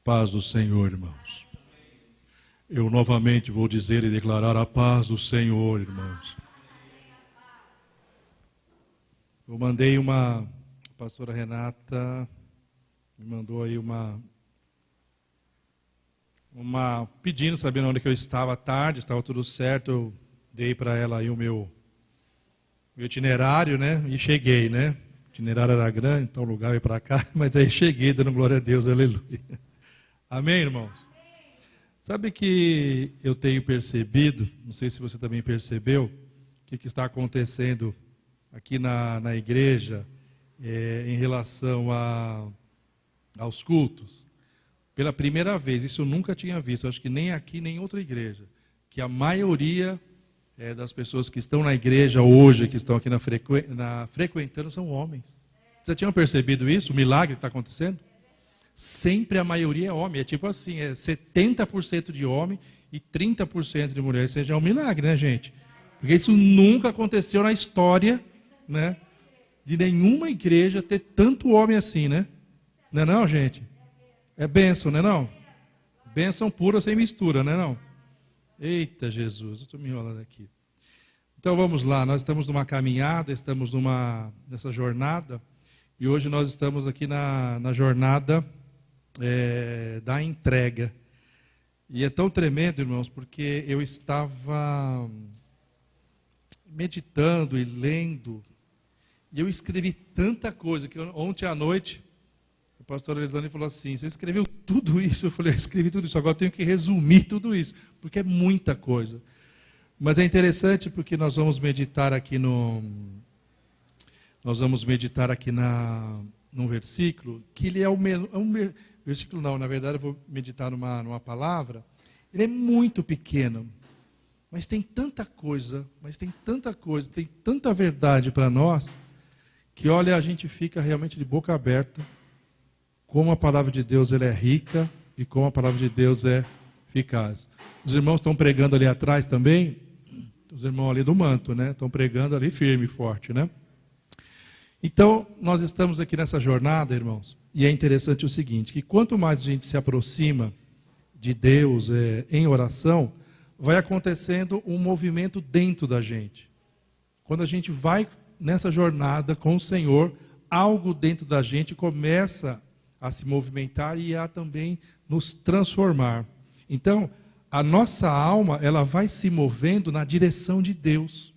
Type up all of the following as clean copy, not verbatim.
Paz do Senhor, irmãos. Eu novamente vou dizer e declarar a paz do Senhor, irmãos. Eu mandei a pastora Renata me mandou aí uma pedindo, sabendo onde que eu estava à tarde, estava tudo certo, eu dei para ela aí o meu itinerário, né? E cheguei, né? O itinerário era grande, então o lugar ia para cá, mas aí cheguei, dando glória a Deus, aleluia. Amém, irmãos? Sabe que eu tenho percebido, não sei se você também percebeu, o que está acontecendo aqui na igreja em relação aos cultos. Pela primeira vez, isso eu nunca tinha visto, acho que nem aqui, nem em outra igreja, que a maioria das pessoas que estão na igreja hoje, que estão aqui frequentando, são homens. Vocês tinham percebido isso? O milagre que está acontecendo? Sempre a maioria é homem, é tipo assim, 70% de homem e 30% de mulher. Isso já é um milagre, né, gente? Porque isso nunca aconteceu na história, né, de nenhuma igreja ter tanto homem assim, né? Não é não, gente? É bênção, não é não? Bênção pura sem mistura, não é não? Eita Jesus, eu estou me enrolando aqui. Então vamos lá, nós estamos numa caminhada, estamos nessa jornada, e hoje nós estamos aqui na jornada da entrega. E é tão tremendo, irmãos, porque eu estava meditando e lendo, e eu escrevi tanta coisa, que ontem à noite, o pastor Elisane falou assim, você escreveu tudo isso? Eu falei, eu escrevi tudo isso, agora eu tenho que resumir tudo isso, porque é muita coisa. Mas é interessante porque nós vamos meditar aqui num versículo, que ele é versículo não, na verdade eu vou meditar numa palavra, ele é muito pequeno, mas tem tanta coisa, tem tanta verdade para nós, que olha, a gente fica realmente de boca aberta, como a palavra de Deus ela é rica e como a palavra de Deus é eficaz. Os irmãos estão pregando ali atrás também, os irmãos ali do manto, né? Estão pregando ali firme e forte, né? Então, nós estamos aqui nessa jornada, irmãos, e é interessante o seguinte, que quanto mais a gente se aproxima de Deus em oração, vai acontecendo um movimento dentro da gente. Quando a gente vai nessa jornada com o Senhor, algo dentro da gente começa a se movimentar e a também nos transformar. Então, a nossa alma, ela vai se movendo na direção de Deus.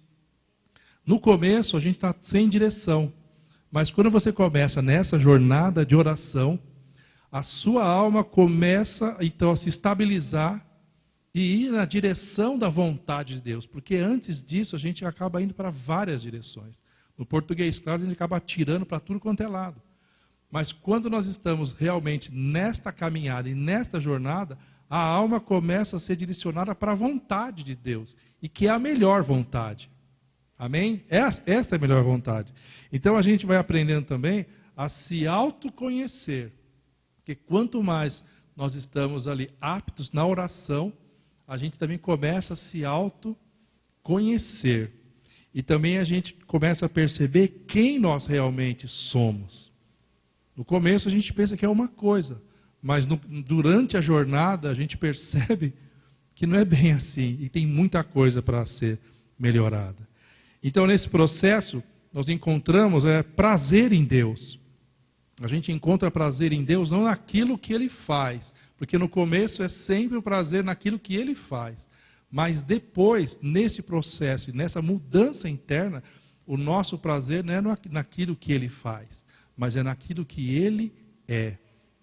No começo, a gente está sem direção. Mas quando você começa nessa jornada de oração, a sua alma começa então a se estabilizar e ir na direção da vontade de Deus. Porque antes disso a gente acaba indo para várias direções. No português, claro, a gente acaba atirando para tudo quanto é lado. Mas quando nós estamos realmente nesta caminhada e nesta jornada, a alma começa a ser direcionada para a vontade de Deus. E que é a melhor vontade. Amém? Esta é a melhor vontade. Então a gente vai aprendendo também a se autoconhecer. Porque quanto mais nós estamos ali aptos na oração, a gente também começa a se autoconhecer. E também a gente começa a perceber quem nós realmente somos. No começo a gente pensa que é uma coisa, mas durante a jornada a gente percebe que não é bem assim. E tem muita coisa para ser melhorada. Então, nesse processo, nós encontramos prazer em Deus. A gente encontra prazer em Deus não naquilo que Ele faz, porque no começo é sempre o prazer naquilo que Ele faz. Mas depois, nesse processo, nessa mudança interna, o nosso prazer não é naquilo que Ele faz, mas é naquilo que Ele é.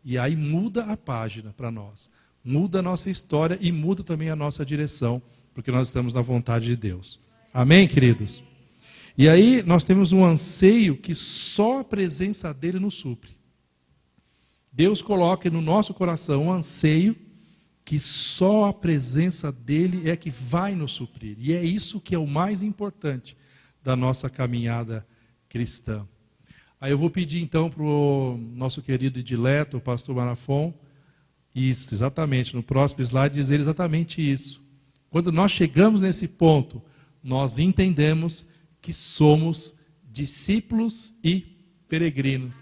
E aí muda a página para nós. Muda a nossa história e muda também a nossa direção, porque nós estamos na vontade de Deus. Amém, queridos? E aí nós temos um anseio que só a presença dele nos supre. Deus coloca no nosso coração um anseio que só a presença dele é que vai nos suprir. E é isso que é o mais importante da nossa caminhada cristã. Aí eu vou pedir então para o nosso querido e dileto, o pastor Marafon, isso, exatamente, no próximo slide dizer exatamente isso. Quando nós chegamos nesse ponto, nós entendemos que somos discípulos e peregrinos.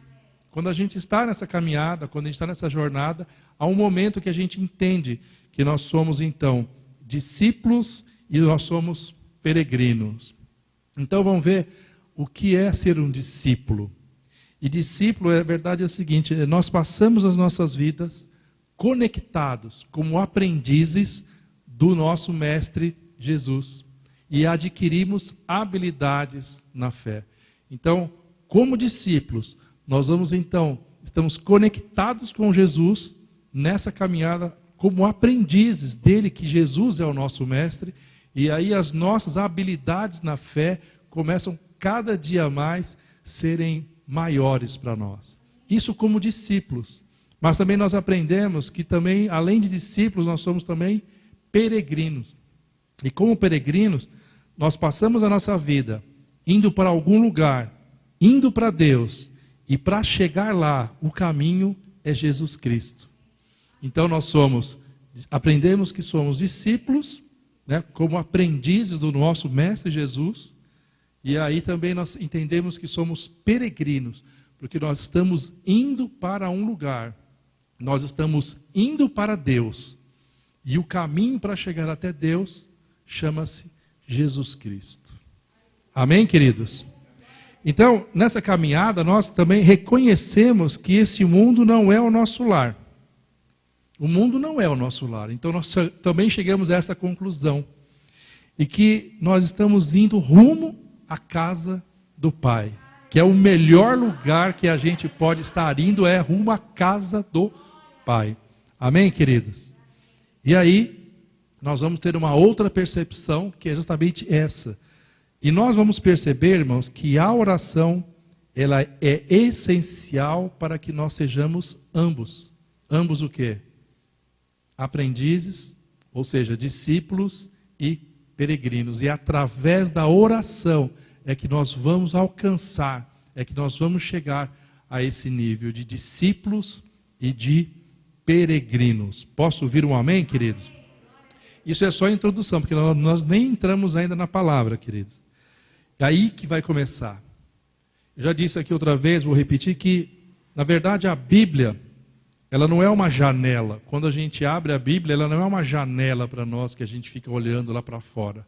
Quando a gente está nessa caminhada, quando a gente está nessa jornada, há um momento que a gente entende que nós somos, então, discípulos e nós somos peregrinos. Então vamos ver o que é ser um discípulo. E discípulo, a verdade é a seguinte, nós passamos as nossas vidas conectados como aprendizes do nosso Mestre Jesus e adquirimos habilidades na fé. Então, como discípulos, nós vamos então, estamos conectados com Jesus nessa caminhada como aprendizes dele, que Jesus é o nosso Mestre, e aí as nossas habilidades na fé começam cada dia mais serem maiores para nós. Isso como discípulos. Mas também nós aprendemos que também, além de discípulos, nós somos também peregrinos. E como peregrinos, nós passamos a nossa vida indo para algum lugar, indo para Deus, e para chegar lá, o caminho é Jesus Cristo. Então nós aprendemos que somos discípulos, né, como aprendizes do nosso Mestre Jesus, e aí também nós entendemos que somos peregrinos, porque nós estamos indo para um lugar, nós estamos indo para Deus, e o caminho para chegar até Deus chama-se Jesus Cristo. Amém, queridos? Então, nessa caminhada, nós também reconhecemos que esse mundo não é o nosso lar. O mundo não é o nosso lar. Então, nós também chegamos a essa conclusão. E que nós estamos indo rumo à casa do Pai. Que é o melhor lugar que a gente pode estar indo, é rumo à casa do Pai. Amém, queridos? E aí, nós vamos ter uma outra percepção, que é justamente essa. E nós vamos perceber, irmãos, que a oração, ela é essencial para que nós sejamos ambos. Ambos o quê? Aprendizes, ou seja, discípulos e peregrinos. E através da oração é que nós vamos alcançar, é que nós vamos chegar a esse nível de discípulos e de peregrinos. Posso ouvir um amém, queridos? Isso é só a introdução, porque nós nem entramos ainda na palavra, queridos. É aí que vai começar. Eu já disse aqui outra vez, vou repetir, que, na verdade, a Bíblia, ela não é uma janela. Quando a gente abre a Bíblia, ela não é uma janela para nós, que a gente fica olhando lá para fora.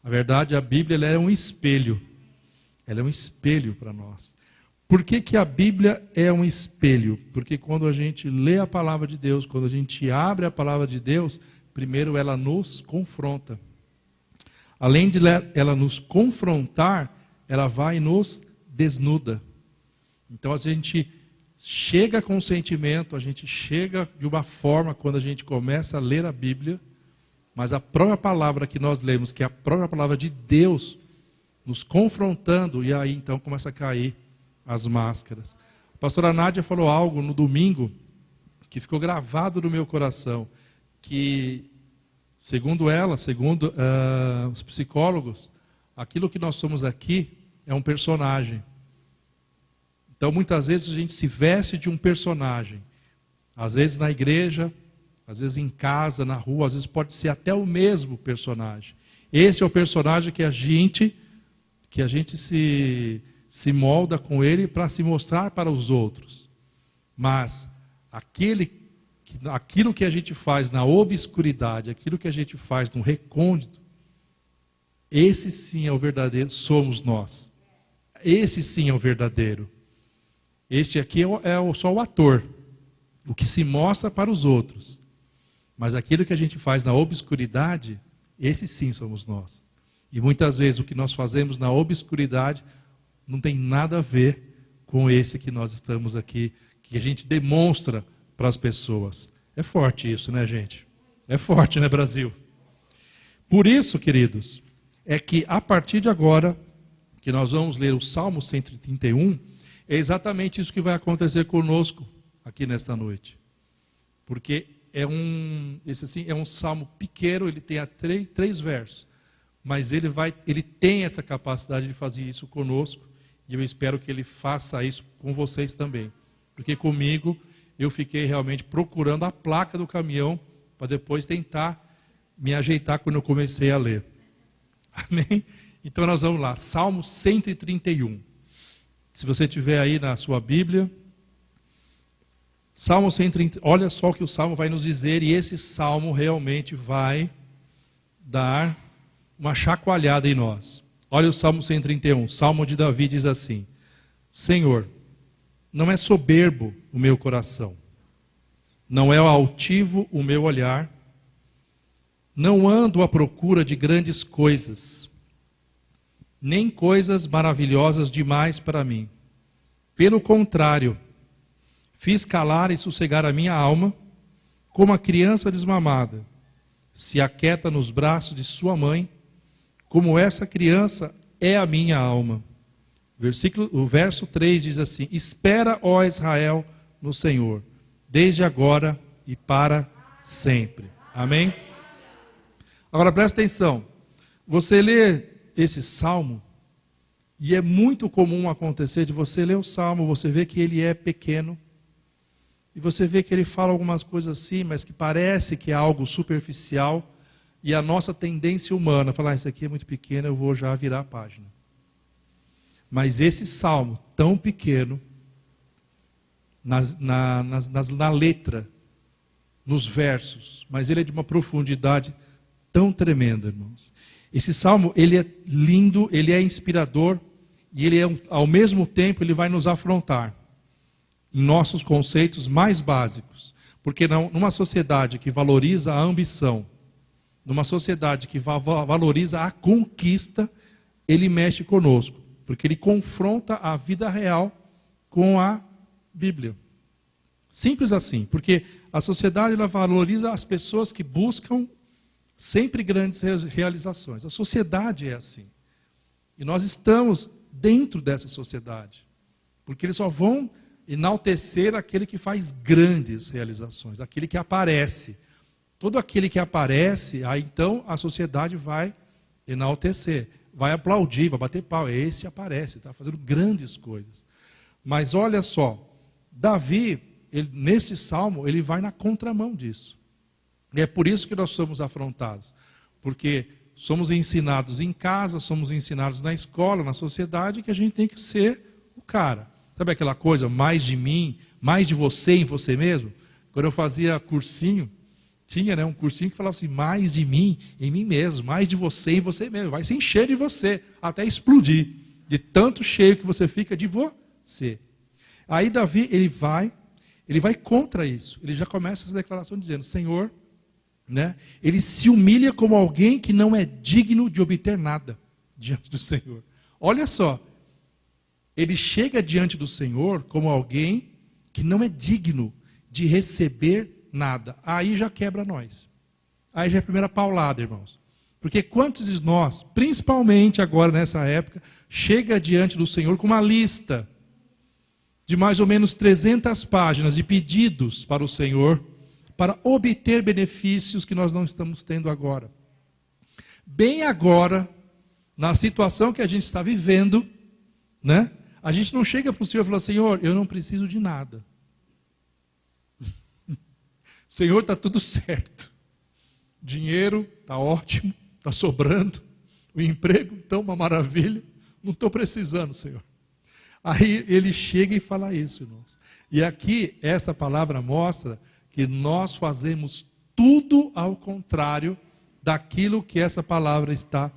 Na verdade, a Bíblia ela é um espelho. Ela é um espelho para nós. Por que que a Bíblia é um espelho? Porque quando a gente lê a palavra de Deus, quando a gente abre a palavra de Deus, primeiro ela nos confronta. Além de ela nos confrontar, ela vai e nos desnuda. Então a gente chega com um sentimento, a gente chega de uma forma quando a gente começa a ler a Bíblia, mas a própria palavra que nós lemos, que é a própria palavra de Deus, nos confrontando, e aí então começa a cair as máscaras. A pastora Nádia falou algo no domingo que ficou gravado no meu coração, que segundo ela, segundo os psicólogos, aquilo que nós somos aqui é um personagem. Então, muitas vezes a gente se veste de um personagem. Às vezes na igreja, às vezes em casa, na rua, às vezes pode ser até o mesmo personagem. Esse é o personagem que a gente se molda com ele para se mostrar para os outros. Mas aquilo que a gente faz na obscuridade, aquilo que a gente faz no recôndito, esse sim é o verdadeiro, somos nós. Esse sim é o verdadeiro. Este aqui é só o ator, o que se mostra para os outros. Mas aquilo que a gente faz na obscuridade, esse sim somos nós. E muitas vezes o que nós fazemos na obscuridade não tem nada a ver com esse que nós estamos aqui, que a gente demonstra para as pessoas. É forte isso, né, gente? É forte, né, Brasil? Por isso, queridos, é que a partir de agora, que nós vamos ler o Salmo 131, é exatamente isso que vai acontecer conosco aqui nesta noite. Porque esse é um salmo pequeno, ele tem três versos, mas ele tem essa capacidade de fazer isso conosco, e eu espero que ele faça isso com vocês também. Porque comigo, eu fiquei realmente procurando a placa do caminhão, para depois tentar me ajeitar quando eu comecei a ler. Amém? Então nós vamos lá, Salmo 131. Se você tiver aí na sua Bíblia, Salmo 130, olha só o que o Salmo vai nos dizer, e esse Salmo realmente vai dar uma chacoalhada em nós. Olha o Salmo 131, Salmo de Davi diz assim: Senhor, não é soberbo o meu coração, não é altivo o meu olhar, não ando à procura de grandes coisas, nem coisas maravilhosas demais para mim. Pelo contrário, fiz calar e sossegar a minha alma, como a criança desmamada se aquieta nos braços de sua mãe, como essa criança é a minha alma. O verso 3 diz assim: espera, ó Israel, no Senhor, desde agora e para sempre. Amém? Agora presta atenção, você lê esse salmo, e é muito comum acontecer de você ler o salmo, você vê que ele é pequeno, e você vê que ele fala algumas coisas assim, mas que parece que é algo superficial, e a nossa tendência humana, falar, isso aqui é muito pequeno, eu vou já virar a página. Mas esse salmo tão pequeno, na letra, nos versos, mas ele é de uma profundidade tão tremenda, irmãos. Esse salmo, ele é lindo, ele é inspirador, e ele é, ao mesmo tempo, ele vai nos afrontar em nossos conceitos mais básicos. Porque numa sociedade que valoriza a ambição, numa sociedade que valoriza a conquista, ele mexe conosco, porque ele confronta a vida real com a Bíblia. Simples assim, porque a sociedade ela valoriza as pessoas que buscam sempre grandes realizações. A sociedade é assim. E nós estamos dentro dessa sociedade. Porque eles só vão enaltecer aquele que faz grandes realizações, aquele que aparece. Todo aquele que aparece, aí então a sociedade vai enaltecer, vai aplaudir, vai bater pau. Esse aparece, está fazendo grandes coisas. Mas olha só, Davi, nesse salmo, ele vai na contramão disso. E é por isso que nós somos afrontados. Porque somos ensinados em casa, somos ensinados na escola, na sociedade, que a gente tem que ser o cara. Sabe aquela coisa, mais de mim, mais de você em você mesmo? Quando eu fazia cursinho, tinha um cursinho que falava assim, mais de mim em mim mesmo, mais de você em você mesmo. Vai se encher de você, até explodir, de tanto cheio que você fica de você. Aí Davi, ele vai contra isso. Ele já começa essa declaração dizendo, Senhor, ele se humilha como alguém que não é digno de obter nada diante do Senhor. Olha só, ele chega diante do Senhor como alguém que não é digno de receber nada. Aí já quebra nós. Aí já é a primeira paulada, irmãos. Porque quantos de nós, principalmente agora nessa época, chega diante do Senhor com uma lista de mais ou menos 300 páginas de pedidos para o Senhor, para obter benefícios que nós não estamos tendo agora. Bem agora, na situação que a gente está vivendo, a gente não chega para o Senhor e fala, Senhor, eu não preciso de nada. Senhor, está tudo certo. Dinheiro está ótimo, está sobrando. O emprego está uma maravilha. Não estou precisando, Senhor. Aí ele chega e fala isso, irmãos. E aqui, esta palavra mostra que nós fazemos tudo ao contrário daquilo que essa palavra está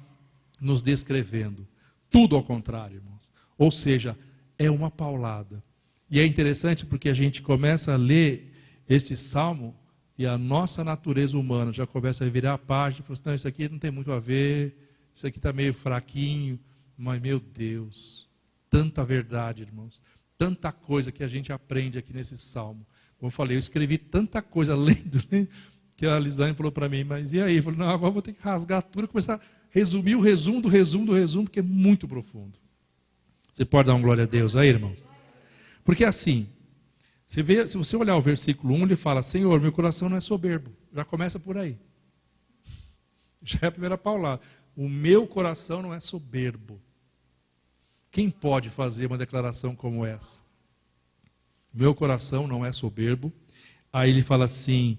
nos descrevendo. Tudo ao contrário, irmãos. Ou seja, é uma paulada. E é interessante porque a gente começa a ler este salmo e a nossa natureza humana já começa a virar a página e fala assim, não, isso aqui não tem muito a ver, isso aqui está meio fraquinho, mas meu Deus, tanta verdade, irmãos, tanta coisa que a gente aprende aqui nesse salmo. Como eu falei, eu escrevi tanta coisa lendo, que a Lislane falou para mim, mas e aí? Eu falei, não, agora eu vou ter que rasgar tudo e começar a resumir o resumo do resumo do resumo, porque é muito profundo. Você pode dar uma glória a Deus aí, irmãos? Porque assim, se você olhar o versículo 1, ele fala, Senhor, meu coração não é soberbo. Já começa por aí. Já é a primeira paulada. O meu coração não é soberbo. Quem pode fazer uma declaração como essa? Meu coração não é soberbo. Aí ele fala assim,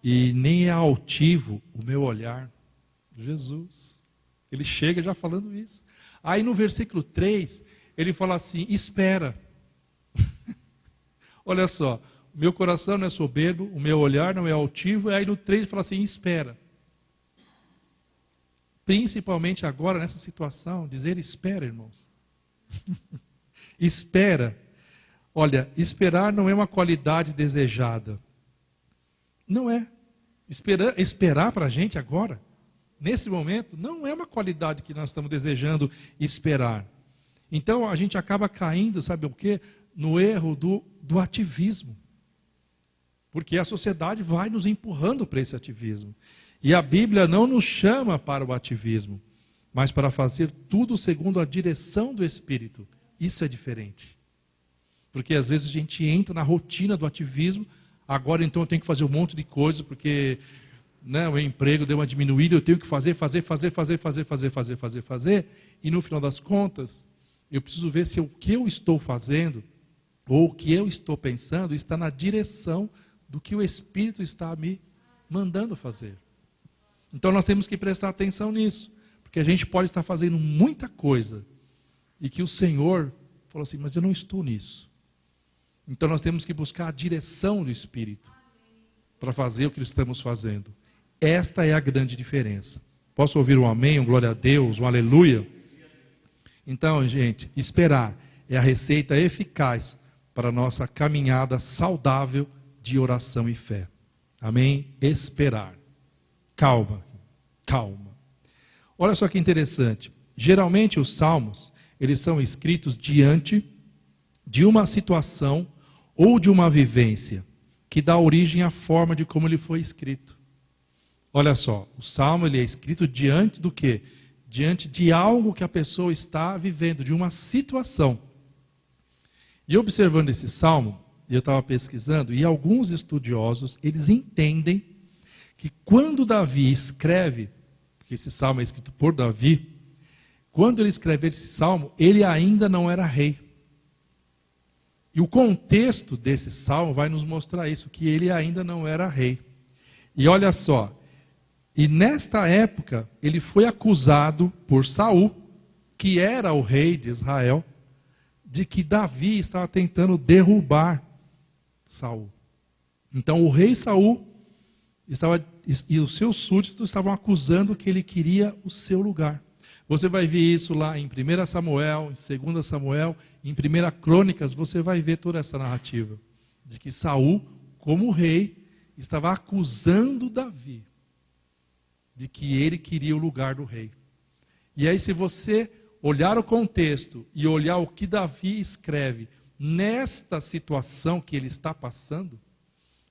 e nem é altivo o meu olhar. Jesus. Ele chega já falando isso. Aí no versículo 3, ele fala assim, espera. Olha só, meu coração não é soberbo, o meu olhar não é altivo, e aí no 3 ele fala assim, espera. Principalmente agora, nessa situação, dizer espera, irmãos. Espera. Olha, esperar não é uma qualidade desejada. Não é. Esperar para a gente agora, nesse momento, não é uma qualidade que nós estamos desejando esperar. Então a gente acaba caindo, sabe o quê? No erro do ativismo. Porque a sociedade vai nos empurrando para esse ativismo. E a Bíblia não nos chama para o ativismo, mas para fazer tudo segundo a direção do Espírito. Isso é diferente. Porque às vezes a gente entra na rotina do ativismo, agora então eu tenho que fazer um monte de coisa, porque o meu emprego deu uma diminuída, eu tenho que fazer, e no final das contas, eu preciso ver se o que eu estou fazendo, ou o que eu estou pensando, está na direção do que o Espírito está me mandando fazer. Então nós temos que prestar atenção nisso, porque a gente pode estar fazendo muita coisa, e que o Senhor falou assim, mas eu não estou nisso. Então nós temos que buscar a direção do Espírito, para fazer o que estamos fazendo. Esta é a grande diferença. Posso ouvir um amém, um glória a Deus, um aleluia? Então, gente, esperar é a receita eficaz para a nossa caminhada saudável de oração e fé. Amém? Esperar. Calma, calma. Olha só que interessante. Geralmente os salmos, eles são escritos diante de uma situação ou de uma vivência que dá origem à forma de como ele foi escrito. Olha só, o salmo ele é escrito diante do quê? Diante de algo que a pessoa está vivendo, de uma situação. E observando esse salmo, eu estava pesquisando, e alguns estudiosos, eles entendem que quando Davi escreve, porque esse salmo é escrito por Davi, quando ele escreve esse salmo, ele ainda não era rei. E o contexto desse salmo vai nos mostrar isso, que ele ainda não era rei. E olha só, e nesta época ele foi acusado por Saul, que era o rei de Israel, de que Davi estava tentando derrubar Saul. Então o rei Saul e os seus súditos estavam acusando que ele queria o seu lugar. Você vai ver isso lá em 1 Samuel, em 2 Samuel, em 1 Crônicas, você vai ver toda essa narrativa. De que Saul, como rei, estava acusando Davi de que ele queria o lugar do rei. E aí se você olhar o contexto e olhar o que Davi escreve nesta situação que ele está passando,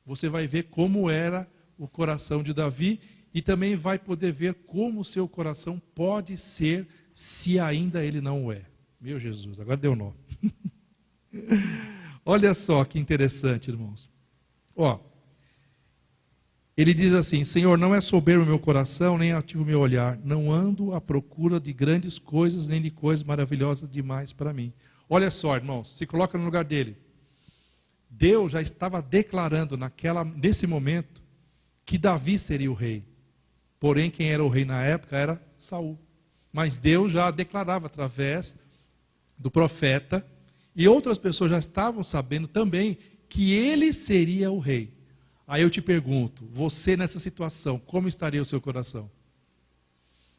você vai ver como era o coração de Davi e também vai poder ver como o seu coração pode ser se ainda ele não o é. Meu Jesus, agora deu nó. Olha só que interessante, irmãos. Ele diz assim, Senhor, não é soberbo o meu coração, nem altivo o meu olhar. Não ando à procura de grandes coisas, nem de coisas maravilhosas demais para mim. Olha só, irmãos, se coloca no lugar dele. Deus já estava declarando nesse momento que Davi seria o rei. Porém, quem era o rei na época era Saul. Mas Deus já declarava através do profeta, e outras pessoas já estavam sabendo também que ele seria o rei. Aí eu te pergunto, você nessa situação, como estaria o seu coração?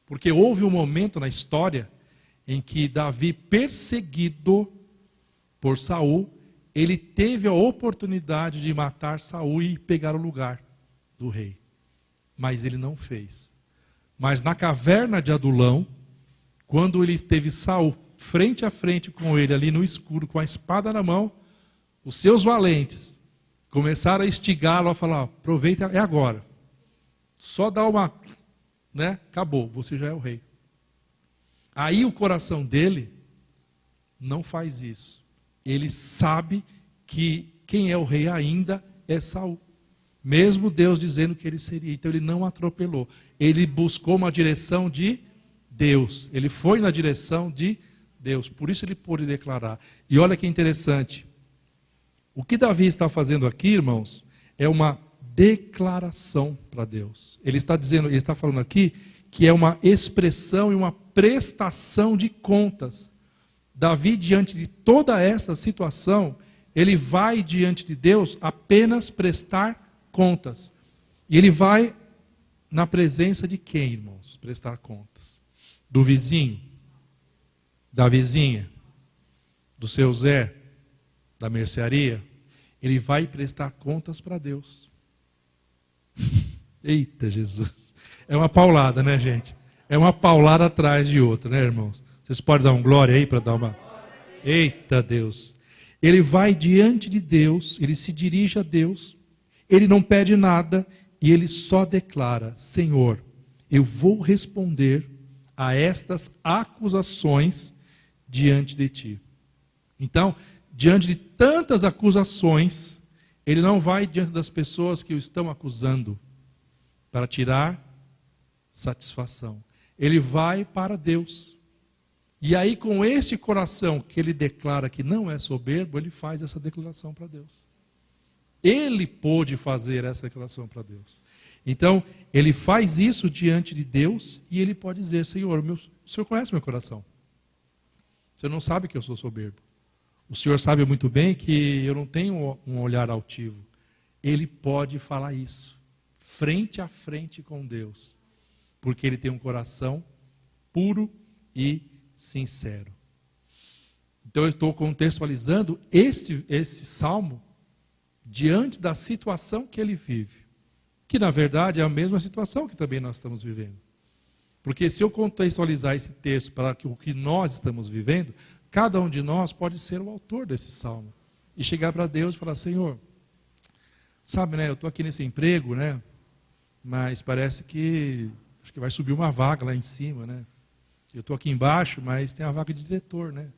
Porque houve um momento na história em que Davi, perseguido por Saul, ele teve a oportunidade de matar Saul e pegar o lugar do rei. Mas ele não fez. Mas na caverna de Adulão, quando ele esteve Saul frente a frente com ele ali no escuro, com a espada na mão, os seus valentes começaram a instigá-lo a falar, aproveita, é agora. Só dá uma, acabou, você já é o rei. Aí o coração dele não faz isso. Ele sabe que quem é o rei ainda é Saul. Mesmo Deus dizendo que ele seria. Então ele não atropelou. Ele buscou uma direção de Deus. Ele foi na direção de Deus. Por isso ele pôde declarar. E olha que interessante. O que Davi está fazendo aqui, irmãos, é uma declaração para Deus. Ele está falando aqui que é uma expressão e uma prestação de contas. Davi, diante de toda essa situação, ele vai diante de Deus apenas prestar contas. E ele vai na presença de quem, irmãos? Prestar contas. Do vizinho? Da vizinha? Do seu Zé? Da mercearia? Ele vai prestar contas para Deus. Eita, Jesus. É uma paulada, né, gente? É uma paulada atrás de outra, né, irmãos? Vocês podem dar um glória aí para dar uma... Eita, Deus. Ele vai diante de Deus, ele se dirige a Deus, ele não pede nada e ele só declara: Senhor, eu vou responder a estas acusações diante de ti. Então, diante de tantas acusações, ele não vai diante das pessoas que o estão acusando para tirar satisfação. Ele vai para Deus. E aí, com esse coração que ele declara que não é soberbo, ele faz essa declaração para Deus. Ele pôde fazer essa declaração para Deus. Então, ele faz isso diante de Deus e ele pode dizer: Senhor, o Senhor conhece meu coração. O Senhor não sabe que eu sou soberbo. O Senhor sabe muito bem que eu não tenho um olhar altivo. Ele pode falar isso, frente a frente com Deus, porque ele tem um coração puro e sincero. Então eu estou contextualizando esse salmo diante da situação que ele vive, que na verdade é a mesma situação que também nós estamos vivendo. Porque se eu contextualizar esse texto para o que nós estamos vivendo, cada um de nós pode ser o autor desse salmo e chegar para Deus e falar: Senhor, sabe, né, eu estou aqui nesse emprego, né, mas parece que acho que vai subir uma vaga lá em cima, né? Eu estou aqui embaixo, mas tem a vaga de diretor, né?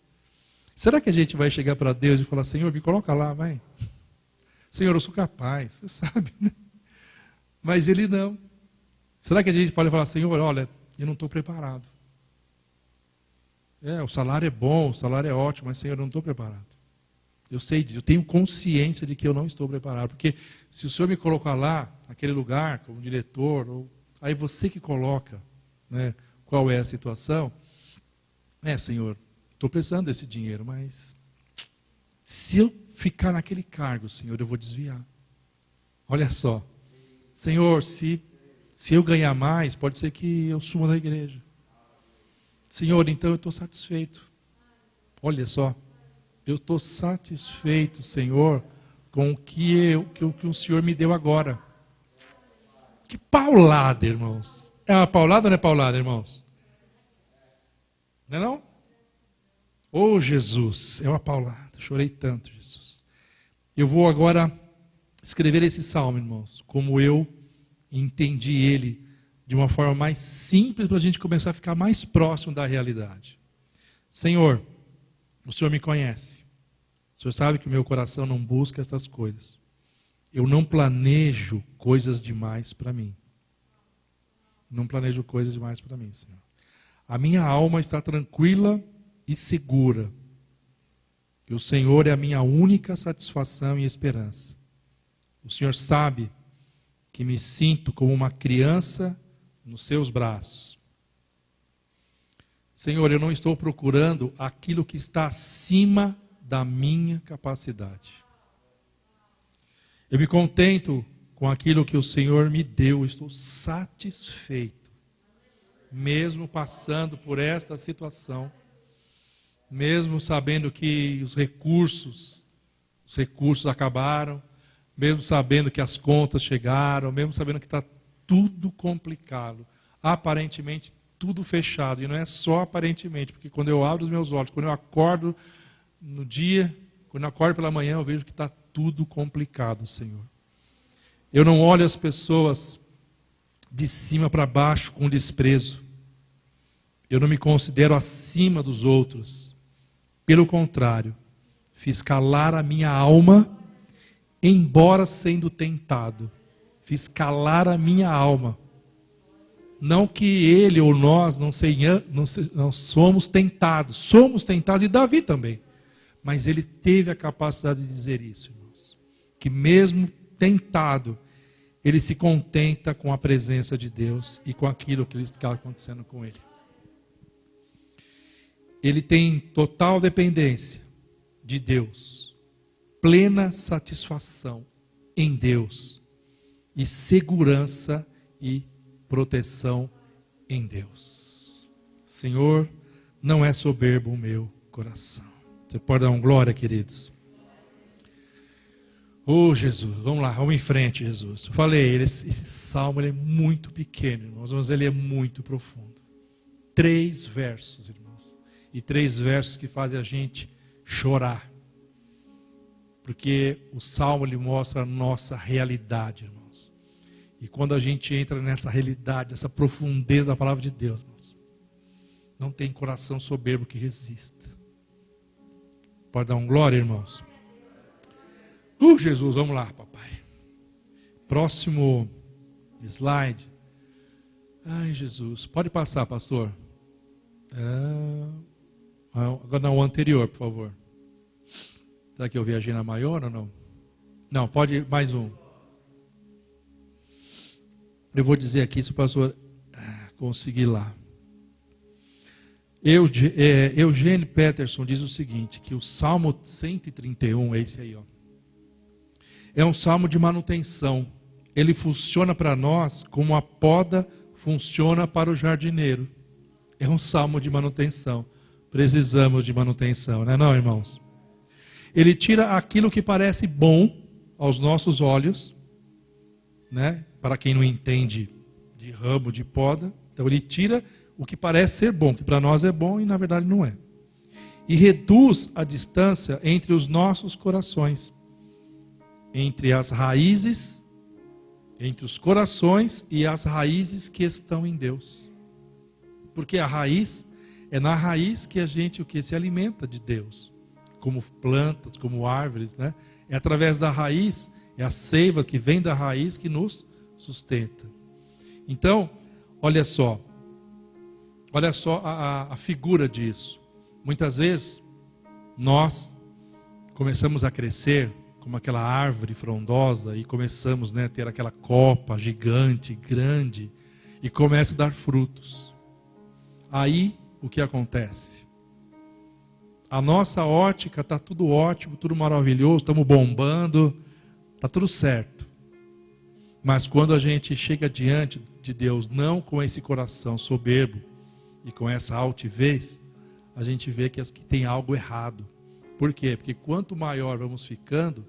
Será que a gente vai chegar para Deus e falar: Senhor, me coloca lá, vai. Senhor, eu sou capaz, você sabe, né? Mas ele não. Será que a gente pode falar: Senhor, olha, eu não estou preparado. O salário é bom, o salário é ótimo, mas Senhor, eu não estou preparado. Eu sei disso, eu tenho consciência de que eu não estou preparado. Porque se o Senhor me colocar lá, naquele lugar, como diretor, aí você que coloca, né, qual é a situação. Senhor, estou precisando desse dinheiro, mas se eu ficar naquele cargo, Senhor, eu vou desviar. Olha só. Senhor, se eu ganhar mais, pode ser que eu suma da igreja. Senhor, então eu estou satisfeito. Olha só. Eu estou satisfeito, Senhor, com o que o Senhor me deu agora. Que paulada, irmãos. É uma paulada ou não é paulada, irmãos? Não é não? Oh, Jesus, é uma paulada. Chorei tanto, Jesus. Eu vou agora escrever esse salmo, irmãos, como eu entendi ele, de uma forma mais simples, para a gente começar a ficar mais próximo da realidade. Senhor, o Senhor me conhece. O Senhor sabe que o meu coração não busca essas coisas. Eu não planejo coisas demais para mim. Não planejo coisas demais para mim, Senhor. A minha alma está tranquila e segura. E o Senhor é a minha única satisfação e esperança. O Senhor sabe que me sinto como uma criança nos seus braços. Senhor, eu não estou procurando aquilo que está acima da minha capacidade. Eu me contento com aquilo que o Senhor me deu, estou satisfeito, mesmo passando por esta situação, mesmo sabendo que os recursos acabaram, mesmo sabendo que as contas chegaram, mesmo sabendo que está tudo complicado, aparentemente tudo fechado, e não é só aparentemente, porque quando eu abro os meus olhos, quando eu acordo no dia, quando eu acordo pela manhã, eu vejo que está tudo complicado, Senhor. Eu não olho as pessoas de cima para baixo com desprezo. Eu não me considero acima dos outros. Pelo contrário, fiz calar a minha alma, embora sendo tentado. Fiz calar a minha alma. Não que ele ou nós não somos tentados. Somos tentados, e Davi também. Mas ele teve a capacidade de dizer isso, irmãos. Que mesmo tentado, ele se contenta com a presença de Deus e com aquilo que está acontecendo com ele. Ele tem total dependência de Deus. plena satisfação em Deus e segurança e proteção em Deus. Senhor, não é soberbo o meu coração. Você pode dar um glória, queridos? Oh, Jesus, vamos lá, vamos em frente, Jesus. Eu falei, esse salmo ele é muito pequeno, irmãos, mas ele é muito profundo. 3 versos, irmãos. E 3 versos que fazem a gente chorar. Porque o salmo ele mostra a nossa realidade, irmãos. E quando a gente entra nessa realidade, essa profundeza da palavra de Deus, irmãos, não tem coração soberbo que resista. Pode dar um glória, irmãos? Jesus, vamos lá, papai. Próximo slide. Ai, Jesus. Pode passar, pastor. Agora não, o anterior, por favor. Será que eu viajei na maior ou não? Não, pode mais um. Eu vou dizer aqui se o pastor conseguir lá. Eugênio Peterson diz o seguinte, que o Salmo 131, é esse aí, ó. É um salmo de manutenção. Ele funciona para nós como a poda funciona para o jardineiro. É um salmo de manutenção. Precisamos de manutenção, não é não, irmãos? Ele tira aquilo que parece bom aos nossos olhos, né? Para quem não entende de ramo, de poda. Então ele tira o que parece ser bom, que para nós é bom e na verdade não é. E reduz a distância entre os nossos corações. Entre as raízes, entre os corações e as raízes que estão em Deus. Porque a raiz, é na raiz que a gente se alimenta de Deus. Como plantas, como árvores, né? É através da raiz, é a seiva que vem da raiz que nos sustenta. Então, olha só a figura disso. Muitas vezes, nós começamos a crescer como aquela árvore frondosa e começamos, né, a ter aquela copa gigante, grande, e começa a dar frutos. Aí, o que acontece? A nossa ótica está tudo ótimo, tudo maravilhoso, estamos bombando, está tudo certo. Mas quando a gente chega diante de Deus, não com esse coração soberbo e com essa altivez, a gente vê que tem algo errado. Por quê? Porque quanto maior vamos ficando,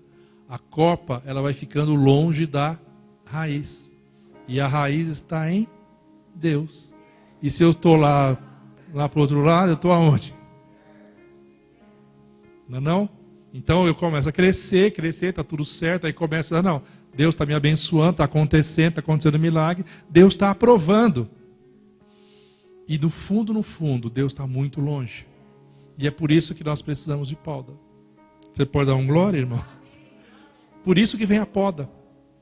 a copa ela vai ficando longe da raiz. E a raiz está em Deus. E se eu estou lá para o outro lado, eu estou aonde? Não? Então eu começo a crescer, está tudo certo, aí começa, não, Deus está me abençoando, está acontecendo milagre, Deus está aprovando. E no fundo, Deus está muito longe. E é por isso que nós precisamos de poda. Você pode dar um glória, irmãos? Por isso que vem a poda.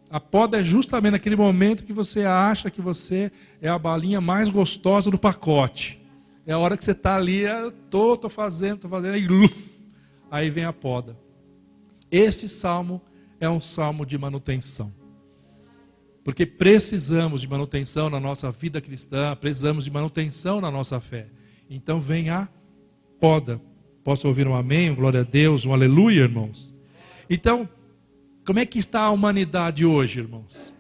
A poda é justamente naquele momento que você acha que você é a balinha mais gostosa do pacote. É a hora que você está ali, estou fazendo, aí vem a poda. Este salmo é um salmo de manutenção. Porque precisamos de manutenção na nossa vida cristã, precisamos de manutenção na nossa fé. Então vem a poda. Posso ouvir um amém, um glória a Deus, um aleluia, irmãos? Então, como é que está a humanidade hoje, irmãos?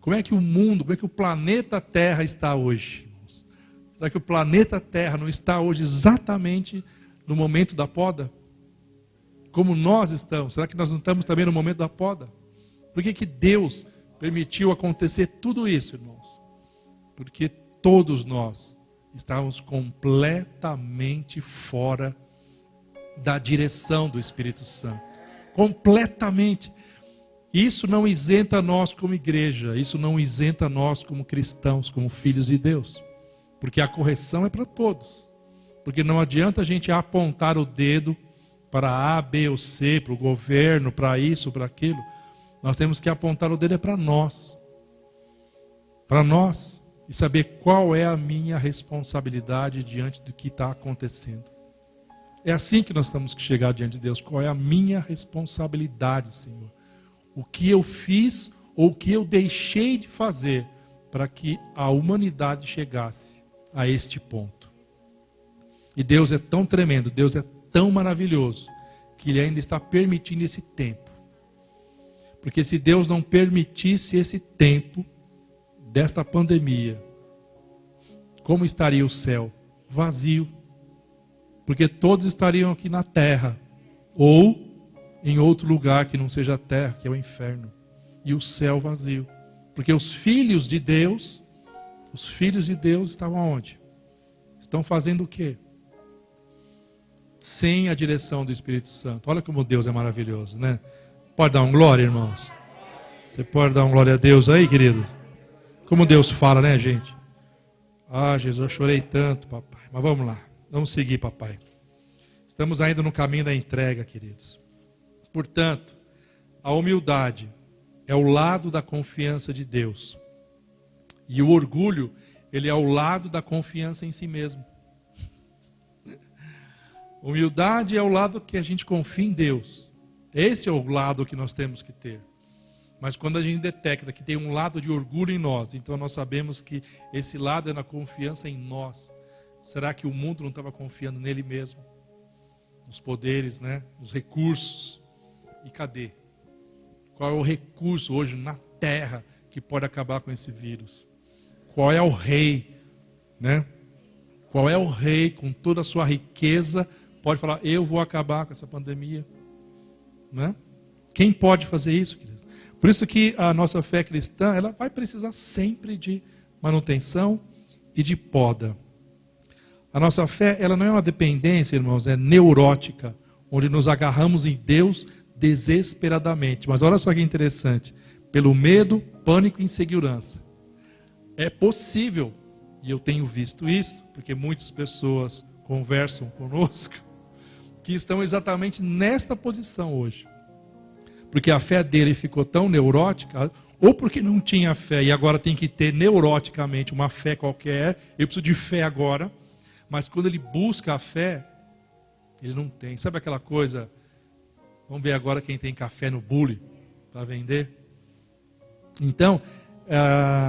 Como é que o mundo, como é que o planeta Terra está hoje, irmãos? Será que o planeta Terra não está hoje exatamente no momento da poda? Como nós estamos? Será que nós não estamos também no momento da poda? Por que Deus permitiu acontecer tudo isso, irmãos? Porque todos nós estávamos completamente fora da direção do Espírito Santo. Completamente. Isso não isenta nós como igreja, isso não isenta nós como cristãos, como filhos de Deus. Porque a correção é para todos. Porque não adianta a gente apontar o dedo para A, B ou C, para o governo, para isso, para aquilo. Nós temos que apontar o dedo para nós. Para nós. E saber qual é a minha responsabilidade diante do que está acontecendo. É assim que nós temos que chegar diante de Deus. Qual é a minha responsabilidade, Senhor? O que eu fiz ou o que eu deixei de fazer para que a humanidade chegasse a este ponto. E Deus é tão tremendo, Deus é tão maravilhoso, que Ele ainda está permitindo esse tempo. Porque se Deus não permitisse esse tempo desta pandemia, como estaria o céu? Vazio. Porque todos estariam aqui na terra, ou em outro lugar que não seja a terra, que é o inferno. E o céu vazio. Porque os filhos de Deus estavam onde? Estão fazendo o quê? Sem a direção do Espírito Santo. Olha como Deus é maravilhoso, né? Pode dar um glória, irmãos? Você pode dar um glória a Deus aí, querido? Como Deus fala, né, gente? Ah, Jesus, eu chorei tanto, papai. Mas vamos lá, vamos seguir, papai. Estamos ainda no caminho da entrega, queridos. Portanto, a humildade é o lado da confiança de Deus. E o orgulho, ele é o lado da confiança em si mesmo. Humildade é o lado que a gente confia em Deus. Esse é o lado que nós temos que ter. Mas quando a gente detecta que tem um lado de orgulho em nós, então nós sabemos que esse lado é na confiança em nós. Será que o mundo não estava confiando nele mesmo? Nos poderes, né? Nos recursos. E cadê? Qual é o recurso hoje na terra que pode acabar com esse vírus? Qual é o rei, né? Qual é o rei com toda a sua riqueza pode falar, eu vou acabar com essa pandemia, né? Quem pode fazer isso, querido? Por isso que a nossa fé cristã, ela vai precisar sempre de manutenção e de poda. A nossa fé, ela não é uma dependência, irmãos, é neurótica, onde nos agarramos em Deus desesperadamente. Mas olha só que interessante, pelo medo, pânico e insegurança. É possível, e eu tenho visto isso, porque muitas pessoas conversam conosco, que estão exatamente nesta posição hoje. Porque a fé dele ficou tão neurótica, ou porque não tinha fé e agora tem que ter neuroticamente uma fé qualquer, eu preciso de fé agora, mas quando ele busca a fé, ele não tem. Sabe aquela coisa, vamos ver agora quem tem café no bule para vender? Então,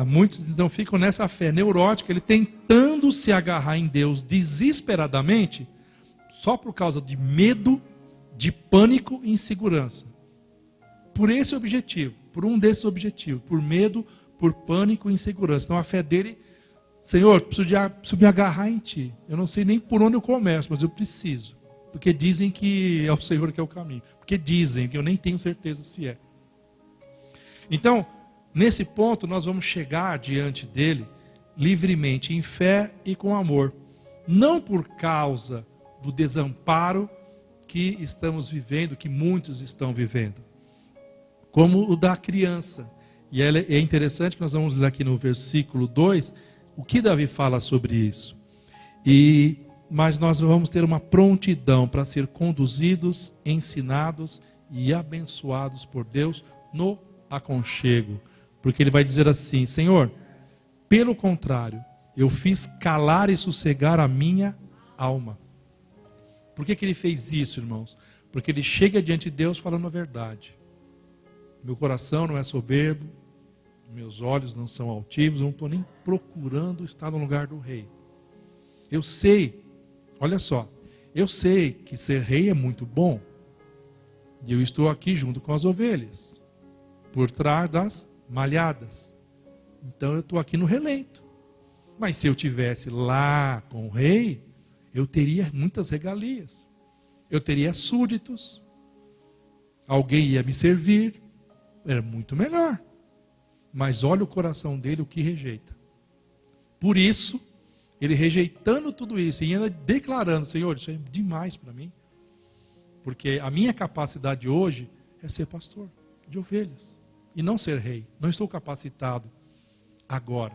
muitos então ficam nessa fé neurótica, ele tentando se agarrar em Deus desesperadamente, só por causa de medo, de pânico e insegurança. Por esse objetivo, por um desses objetivos, por medo, por pânico e insegurança. Então a fé dele, Senhor, preciso me agarrar em Ti. Eu não sei nem por onde eu começo, mas eu preciso. Porque dizem que é o Senhor que é o caminho. Porque dizem, que eu nem tenho certeza se é. Então, nesse ponto, nós vamos chegar diante dele livremente, em fé e com amor. Não por causa do desamparo que estamos vivendo, que muitos estão vivendo. Como o da criança. E é interessante que nós vamos ler aqui no versículo 2, o que Davi fala sobre isso. Mas nós vamos ter uma prontidão para ser conduzidos, ensinados e abençoados por Deus no aconchego. Porque ele vai dizer assim, Senhor, pelo contrário, eu fiz calar e sossegar a minha alma. Por que ele fez isso, irmãos? Porque ele chega diante de Deus falando a verdade. Meu coração não é soberbo, meus olhos não são altivos, eu não estou nem procurando estar no lugar do rei. Eu sei, olha só, eu sei que ser rei é muito bom. E eu estou aqui junto com as ovelhas, por trás das malhadas. Então eu estou aqui no relento. Mas se eu tivesse lá com o rei, eu teria muitas regalias. Eu teria súditos. Alguém ia me servir. Era muito melhor. Mas olha o coração dele, o que rejeita. Por isso, ele rejeitando tudo isso e ainda declarando, Senhor, isso é demais para mim. Porque a minha capacidade hoje é ser pastor de ovelhas. E não ser rei. Não estou capacitado agora.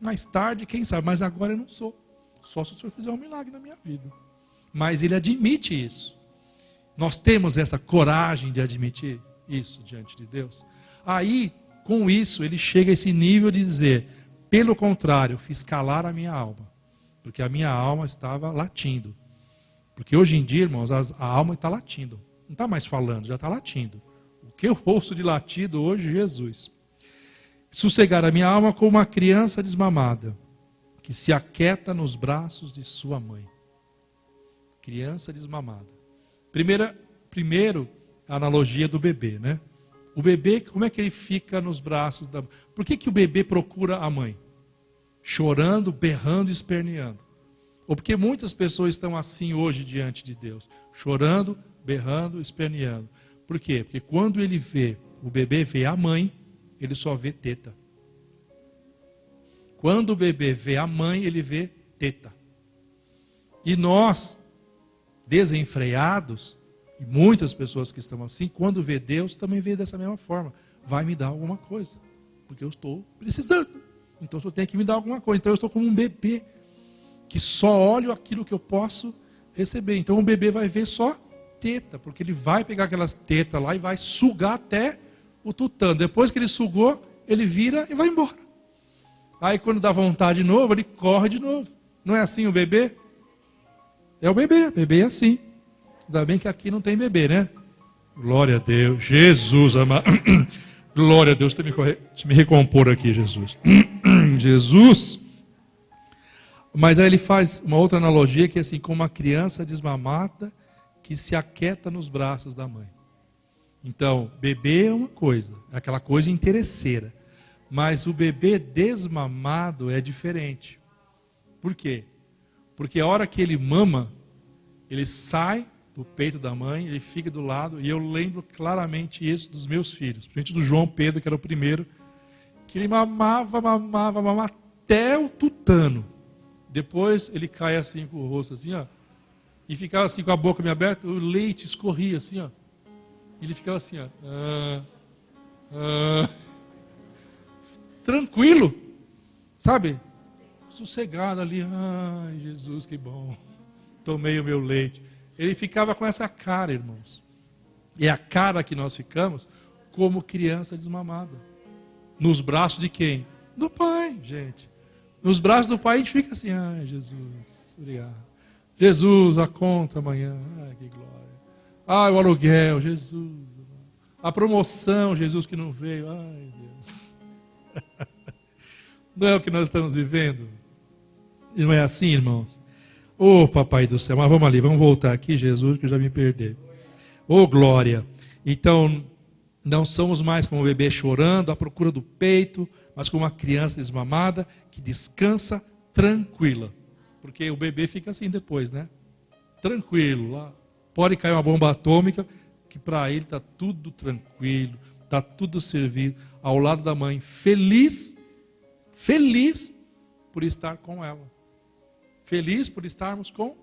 Mais tarde, quem sabe, mas agora eu não sou. Só se o Senhor fizer um milagre na minha vida. Mas ele admite isso. Nós temos essa coragem de admitir isso diante de Deus. Aí, com isso, ele chega a esse nível de dizer, pelo contrário, fiz calar a minha alma. Porque a minha alma estava latindo. Porque hoje em dia, irmãos, a alma está latindo. Não está mais falando, já está latindo. O que eu ouço de latido hoje, Jesus. Sossegar a minha alma como uma criança desmamada, que se aquieta nos braços de sua mãe. Criança desmamada. primeiro, a analogia do bebê, né? O bebê, como é que ele fica nos braços da mãe? Por que o bebê procura a mãe? Chorando, berrando e esperneando. Ou porque muitas pessoas estão assim hoje diante de Deus, chorando, berrando, esperneando. Por quê? Porque quando o bebê vê a mãe, ele só vê teta. Quando o bebê vê a mãe, ele vê teta. E nós, desenfreados, e muitas pessoas que estão assim, quando vê Deus, também vê dessa mesma forma. Vai me dar alguma coisa, porque eu estou precisando. Então o Senhor tem que me dar alguma coisa. Então eu estou como um bebê, que só olho aquilo que eu posso receber. Então o bebê vai ver só teta, porque ele vai pegar aquelas tetas lá e vai sugar até o tutano. Depois que ele sugou, ele vira e vai embora. Aí quando dá vontade de novo, ele corre de novo. Não é assim o bebê? É o bebê é assim. Ainda bem que aqui não tem bebê, né? Glória a Deus. Jesus amado. Glória a Deus. Deixa eu me recompor aqui, Jesus. Jesus. Mas aí ele faz uma outra analogia que é assim, como uma criança desmamada que se aquieta nos braços da mãe. Então, bebê é uma coisa, é aquela coisa interesseira. Mas o bebê desmamado é diferente. Por quê? Porque a hora que ele mama, ele sai do peito da mãe, ele fica do lado, e eu lembro claramente isso dos meus filhos, principalmente do João Pedro, que era o primeiro, que ele mamava até o tutano. Depois ele cai assim com o rosto assim, ó, e ficava assim com a boca meio aberta, o leite escorria assim, ó. E ele ficava assim, ó. Tranquilo, sabe? Sossegado ali. Ai, Jesus, que bom. Tomei o meu leite. Ele ficava com essa cara, irmãos. É a cara que nós ficamos como criança desmamada. Nos braços de quem? Do pai, gente. Nos braços do pai a gente fica assim, ai, Jesus, obrigado. Jesus, a conta amanhã, ai, que glória. Ai, o aluguel, Jesus. A promoção, Jesus, que não veio, ai, Deus. Não é o que nós estamos vivendo? E não é assim, irmãos? Ô, papai do céu, mas vamos ali, vamos voltar aqui, Jesus, que eu já me perdi. Ô, glória. Então, não somos mais como um bebê chorando à procura do peito, mas como uma criança desmamada que descansa tranquila. Porque o bebê fica assim depois, né? Tranquilo. Lá. Pode cair uma bomba atômica, que para ele está tudo tranquilo, está tudo servido, ao lado da mãe, feliz por estar com ela. Feliz por estarmos com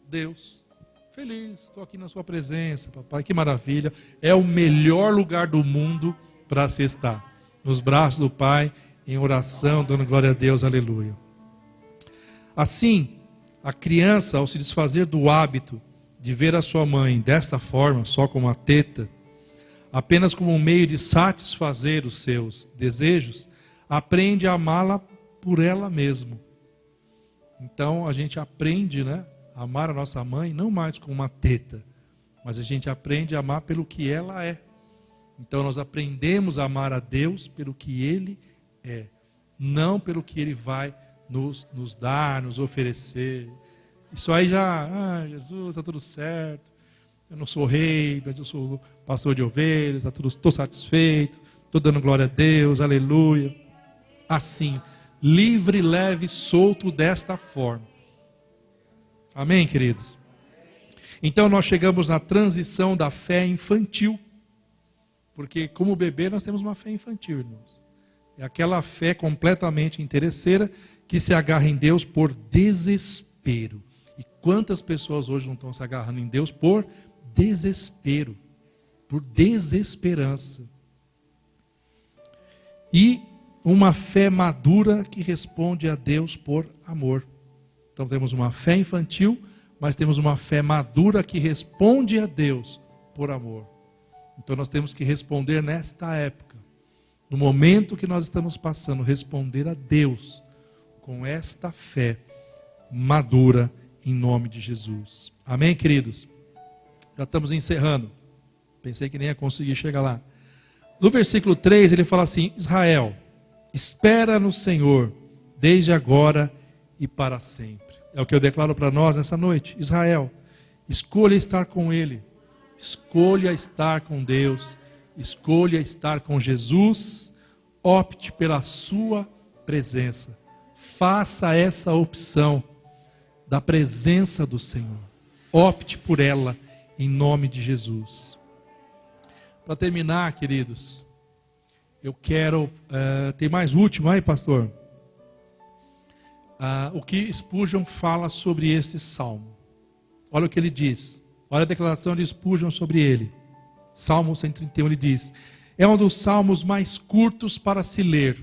Deus. Feliz, estou aqui na sua presença, papai, que maravilha. É o melhor lugar do mundo para se estar. Nos braços do Pai, em oração, dando glória a Deus, aleluia. Assim, a criança, ao se desfazer do hábito de ver a sua mãe desta forma, só como uma teta, apenas como um meio de satisfazer os seus desejos, aprende a amá-la por ela mesma. Então a gente aprende, né, a amar a nossa mãe não mais como uma teta, mas a gente aprende a amar pelo que ela é. Então nós aprendemos a amar a Deus pelo que Ele é, não pelo que Ele vai nos dar, nos oferecer. Isso aí já, Jesus, está tudo certo, eu não sou rei, mas eu sou pastor de ovelhas, estou satisfeito, estou dando glória a Deus, aleluia. Assim, livre, leve, solto desta forma. Amém, queridos? Então nós chegamos na transição da fé infantil. Porque como bebê nós temos uma fé infantil, irmãos. É aquela fé completamente interesseira que se agarra em Deus por desespero. E quantas pessoas hoje não estão se agarrando em Deus por desespero, por desesperança. E uma fé madura que responde a Deus por amor. Então temos uma fé infantil, mas temos uma fé madura que responde a Deus por amor. Então nós temos que responder nesta época, no momento que nós estamos passando, responder a Deus com esta fé madura em nome de Jesus. Amém, queridos? Já estamos encerrando. Pensei que nem ia conseguir chegar lá. No versículo 3 ele fala assim: Israel, espera no Senhor, desde agora e para sempre. É o que eu declaro para nós nessa noite. Israel, escolha estar com Ele. Escolha estar com Deus, escolha estar com Jesus, opte pela sua presença. Faça essa opção da presença do Senhor. Opte por ela em nome de Jesus. Para terminar, queridos, eu quero... tem mais último aí, pastor? O que Spurgeon fala sobre este salmo. Olha o que ele diz. Olha a declaração de Spurgeon sobre ele. Salmo 131, ele diz: é um dos salmos mais curtos para se ler,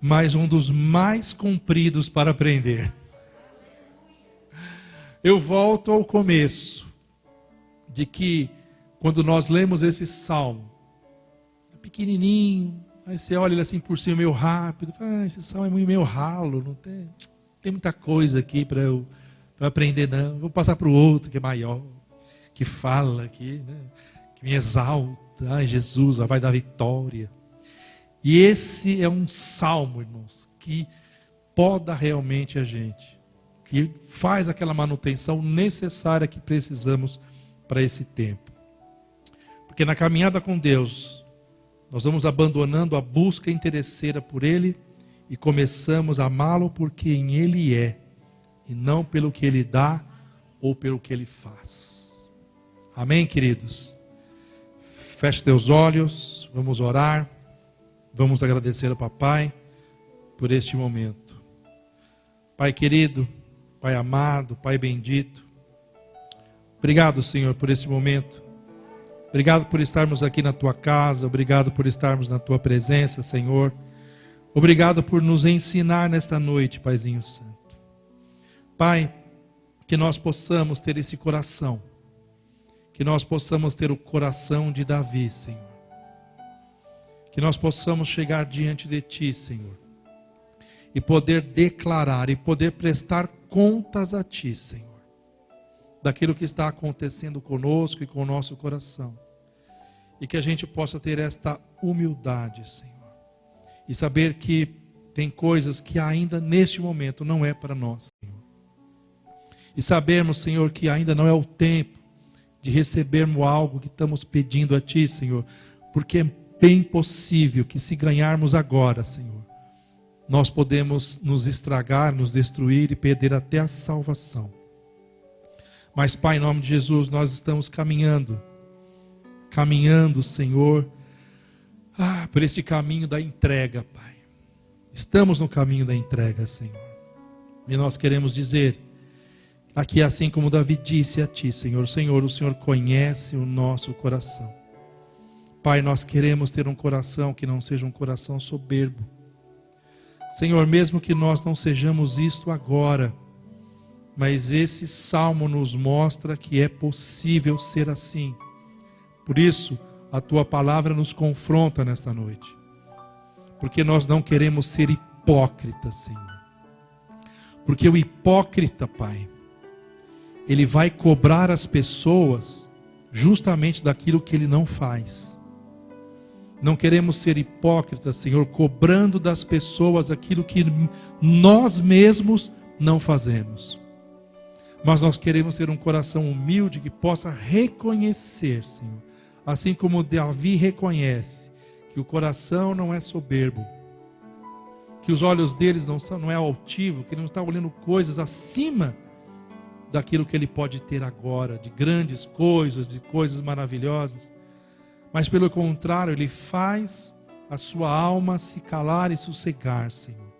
mas um dos mais compridos para aprender. Eu volto ao começo, de que quando nós lemos esse salmo, é pequenininho, aí você olha ele assim por cima meio rápido, esse salmo é meio ralo, não tem muita coisa aqui para eu aprender não, vou passar para o outro que é maior, que fala aqui, né? Que me exalta, ai Jesus, vai dar vitória. E esse é um salmo, irmãos, que poda realmente a gente, que faz aquela manutenção necessária que precisamos para esse tempo. Porque na caminhada com Deus, nós vamos abandonando a busca interesseira por Ele e começamos a amá-lo por quem Ele é, e não pelo que Ele dá ou pelo que Ele faz. Amém, queridos? Feche teus olhos, vamos orar, vamos agradecer ao Papai por este momento. Pai querido, Pai amado, Pai bendito, obrigado, Senhor, por esse momento. Obrigado por estarmos aqui na Tua casa, obrigado por estarmos na Tua presença, Senhor. Obrigado por nos ensinar nesta noite, Paizinho Santo. Pai, que nós possamos ter esse coração, que nós possamos ter o coração de Davi, Senhor. Que nós possamos chegar diante de Ti, Senhor, e poder declarar, e poder prestar contas a Ti, Senhor, daquilo que está acontecendo conosco e com o nosso coração. E que a gente possa ter esta humildade, Senhor, e saber que tem coisas que ainda neste momento não é para nós, Senhor. E sabermos, Senhor, que ainda não é o tempo de recebermos algo que estamos pedindo a Ti, Senhor, porque é bem possível que se ganharmos agora, Senhor, nós podemos nos estragar, nos destruir e perder até a salvação. Mas, Pai, em nome de Jesus, nós estamos caminhando, Senhor, por esse caminho da entrega, Pai. Estamos no caminho da entrega, Senhor. E nós queremos dizer, aqui assim como Davi disse a Ti, Senhor, o Senhor conhece o nosso coração. Pai, nós queremos ter um coração que não seja um coração soberbo. Senhor, mesmo que nós não sejamos isto agora, mas esse salmo nos mostra que é possível ser assim. Por isso, a Tua palavra nos confronta nesta noite. Porque nós não queremos ser hipócritas, Senhor. Porque o hipócrita, Pai, ele vai cobrar as pessoas justamente daquilo que ele não faz. Não queremos ser hipócritas, Senhor, cobrando das pessoas aquilo que nós mesmos não fazemos. Mas nós queremos ter um coração humilde que possa reconhecer, Senhor, assim como Davi reconhece que o coração não é soberbo, que os olhos deles não é altivo, que ele não está olhando coisas acima daquilo que ele pode ter agora, de grandes coisas, de coisas maravilhosas, mas pelo contrário, ele faz a sua alma se calar e sossegar, Senhor,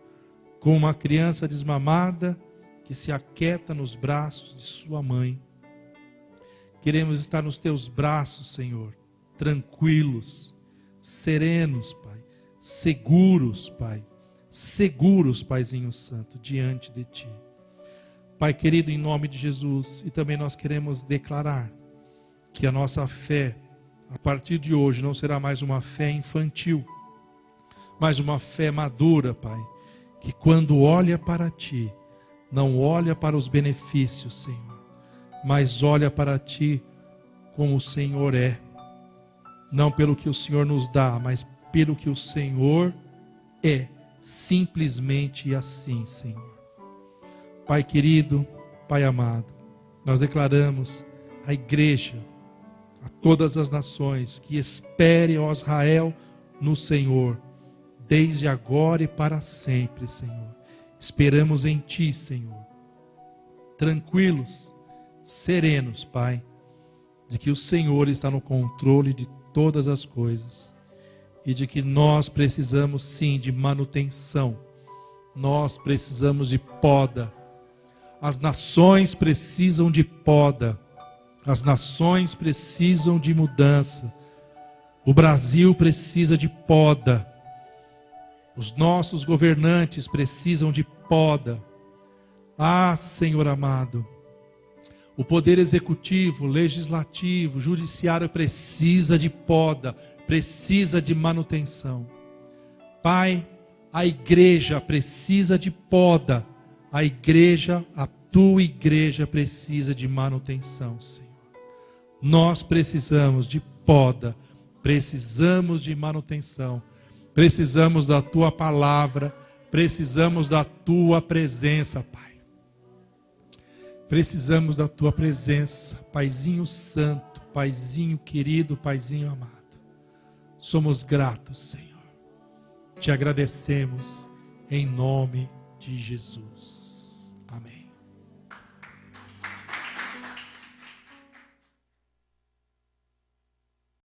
como uma criança desmamada que se aquieta nos braços de sua mãe. Queremos estar nos Teus braços, Senhor, tranquilos, serenos, Pai, seguros, Paizinho Santo, diante de Ti. Pai querido, em nome de Jesus, e também nós queremos declarar que a nossa fé, a partir de hoje, não será mais uma fé infantil, mas uma fé madura, Pai, que quando olha para Ti, não olha para os benefícios, Senhor, mas olha para Ti como o Senhor é, não pelo que o Senhor nos dá, mas pelo que o Senhor é, simplesmente assim, Senhor. Pai querido, Pai amado, nós declaramos a igreja a todas as nações que esperem, ó Israel, no Senhor, desde agora e para sempre, Senhor. Esperamos em Ti, Senhor. Tranquilos, serenos, Pai, de que o Senhor está no controle de todas as coisas e de que nós precisamos sim de manutenção, nós precisamos de poda, as nações precisam de poda, as nações precisam de mudança, o Brasil precisa de poda, os nossos governantes precisam de poda. Ah, Senhor amado, o poder executivo, legislativo, judiciário precisa de poda, precisa de manutenção. Pai, a igreja precisa de poda, a igreja, a tua igreja precisa de manutenção, Senhor. Nós precisamos de poda, precisamos de manutenção, precisamos da tua palavra, precisamos da tua presença, Pai. Precisamos da tua presença, Paizinho Santo, Paizinho querido, Paizinho amado. Somos gratos, Senhor. Te agradecemos em nome de Jesus. Amém.